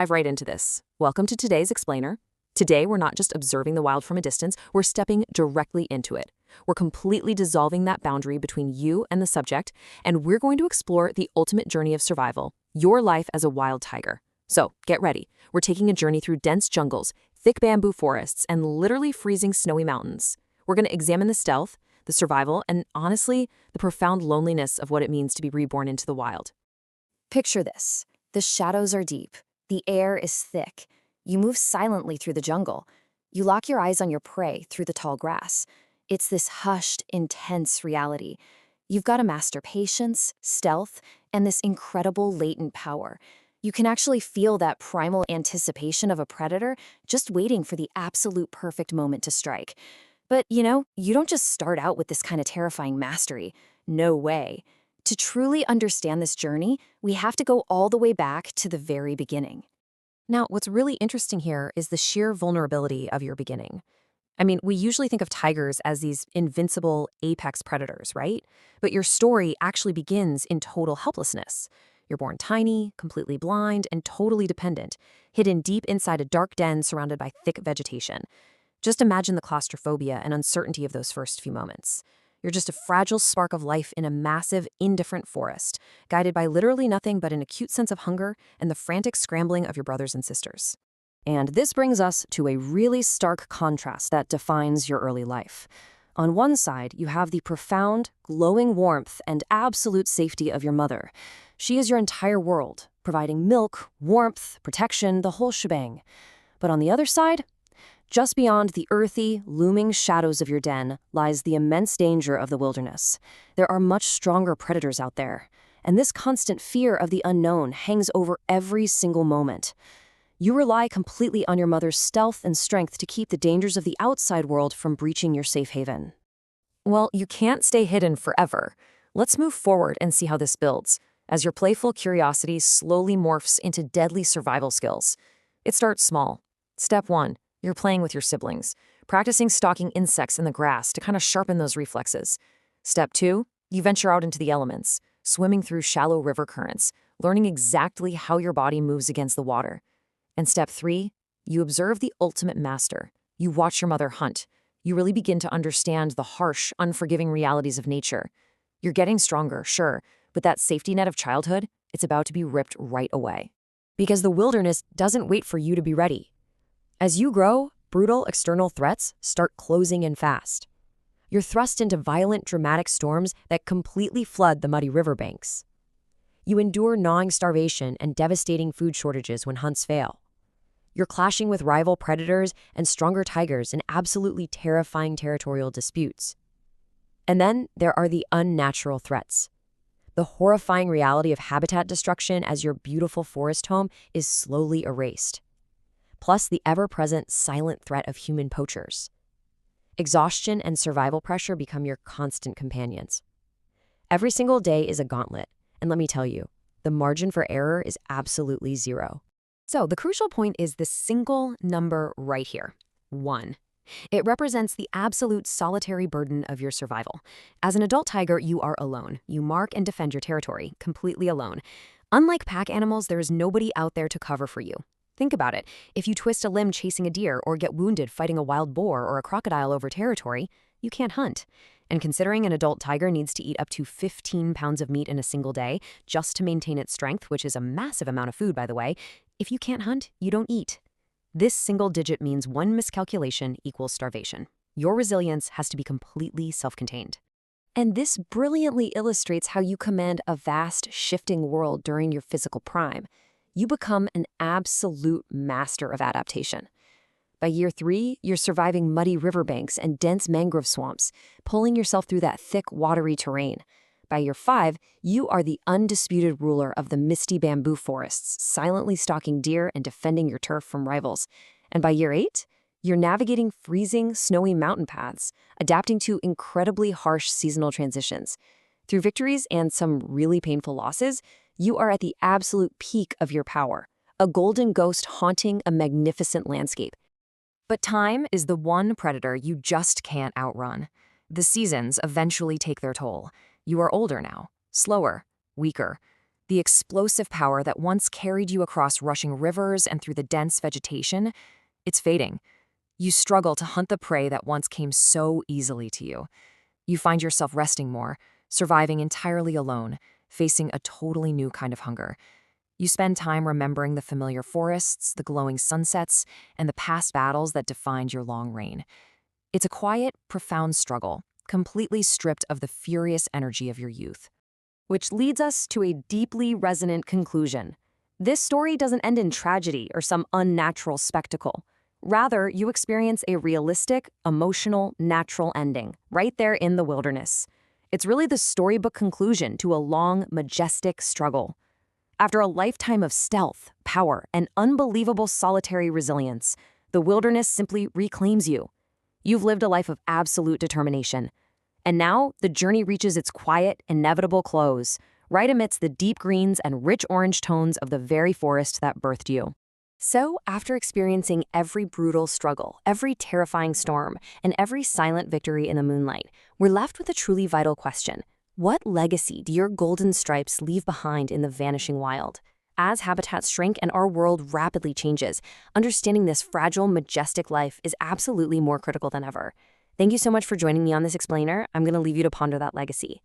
Dive right into this. Welcome to today's Explainer. Today, we're not just observing the wild from a distance, we're stepping directly into it. We're completely dissolving that boundary between you and the subject, and we're going to explore the ultimate journey of survival, your life as a wild tiger. So, get ready. We're taking a journey through dense jungles, thick bamboo forests, and literally freezing snowy mountains. We're going to examine the stealth, the survival, and honestly, the profound loneliness of what it means to be reborn into the wild. Picture this. The shadows are deep. The air is thick. You move silently through the jungle. You lock your eyes on your prey through the tall grass. It's this hushed, intense reality. You've got to master patience, stealth, and this incredible latent power. You can actually feel that primal anticipation of a predator just waiting for the absolute perfect moment to strike. But, you don't just start out with this kind of terrifying mastery. No way. To truly understand this journey, we have to go all the way back to the very beginning. Now, what's really interesting here is the sheer vulnerability of your beginning. I mean, we usually think of tigers as these invincible apex predators, right? But your story actually begins in total helplessness. You're born tiny, completely blind, and totally dependent, hidden deep inside a dark den surrounded by thick vegetation. Just imagine the claustrophobia and uncertainty of those first few moments. You're just a fragile spark of life in a massive, indifferent forest, guided by literally nothing but an acute sense of hunger and the frantic scrambling of your brothers and sisters. And this brings us to a really stark contrast that defines your early life. On one side, you have the profound, glowing warmth and absolute safety of your mother. She is your entire world, providing milk, warmth, protection, the whole shebang. But on the other side, just beyond the earthy, looming shadows of your den lies the immense danger of the wilderness. There are much stronger predators out there, and this constant fear of the unknown hangs over every single moment. You rely completely on your mother's stealth and strength to keep the dangers of the outside world from breaching your safe haven. Well, you can't stay hidden forever. Let's move forward and see how this builds, as your playful curiosity slowly morphs into deadly survival skills. It starts small. Step 1. You're playing with your siblings, practicing stalking insects in the grass to kind of sharpen those reflexes. Step 2, you venture out into the elements, swimming through shallow river currents, learning exactly how your body moves against the water. And step 3, you observe the ultimate master. You watch your mother hunt. You really begin to understand the harsh, unforgiving realities of nature. You're getting stronger, sure, but that safety net of childhood, it's about to be ripped right away. Because the wilderness doesn't wait for you to be ready. As you grow, brutal external threats start closing in fast. You're thrust into violent, dramatic storms that completely flood the muddy riverbanks. You endure gnawing starvation and devastating food shortages when hunts fail. You're clashing with rival predators and stronger tigers in absolutely terrifying territorial disputes. And then there are the unnatural threats. The horrifying reality of habitat destruction as your beautiful forest home is slowly erased. Plus the ever-present silent threat of human poachers. Exhaustion and survival pressure become your constant companions. Every single day is a gauntlet, and let me tell you, the margin for error is absolutely zero. So the crucial point is this single number right here, 1. It represents the absolute solitary burden of your survival. As an adult tiger, you are alone. You mark and defend your territory, completely alone. Unlike pack animals, there is nobody out there to cover for you. Think about it. If you twist a limb chasing a deer or get wounded fighting a wild boar or a crocodile over territory, you can't hunt. And considering an adult tiger needs to eat up to 15 pounds of meat in a single day just to maintain its strength, which is a massive amount of food, by the way, if you can't hunt, you don't eat. This single digit means one miscalculation equals starvation. Your resilience has to be completely self-contained. And this brilliantly illustrates how you command a vast, shifting world during your physical prime. You become an absolute master of adaptation. By year 3, you're surviving muddy riverbanks and dense mangrove swamps, pulling yourself through that thick, watery terrain. By year 5, you are the undisputed ruler of the misty bamboo forests, silently stalking deer and defending your turf from rivals. And by year 8, you're navigating freezing, snowy mountain paths, adapting to incredibly harsh seasonal transitions. Through victories and some really painful losses, you are at the absolute peak of your power, a golden ghost haunting a magnificent landscape. But time is the one predator you just can't outrun. The seasons eventually take their toll. You are older now, slower, weaker. The explosive power that once carried you across rushing rivers and through the dense vegetation, it's fading. You struggle to hunt the prey that once came so easily to you. You find yourself resting more, surviving entirely alone, facing a totally new kind of hunger. You spend time remembering the familiar forests, the glowing sunsets, and the past battles that defined your long reign. It's a quiet, profound struggle, completely stripped of the furious energy of your youth. Which leads us to a deeply resonant conclusion. This story doesn't end in tragedy or some unnatural spectacle. Rather, you experience a realistic, emotional, natural ending, right there in the wilderness. It's really the storybook conclusion to a long, majestic struggle. After a lifetime of stealth, power, and unbelievable solitary resilience, the wilderness simply reclaims you. You've lived a life of absolute determination. And now, the journey reaches its quiet, inevitable close, right amidst the deep greens and rich orange tones of the very forest that birthed you. So, after experiencing every brutal struggle, every terrifying storm, and every silent victory in the moonlight, we're left with a truly vital question. What legacy do your golden stripes leave behind in the vanishing wild? As habitats shrink and our world rapidly changes, understanding this fragile, majestic life is absolutely more critical than ever. Thank you so much for joining me on this explainer. I'm going to leave you to ponder that legacy.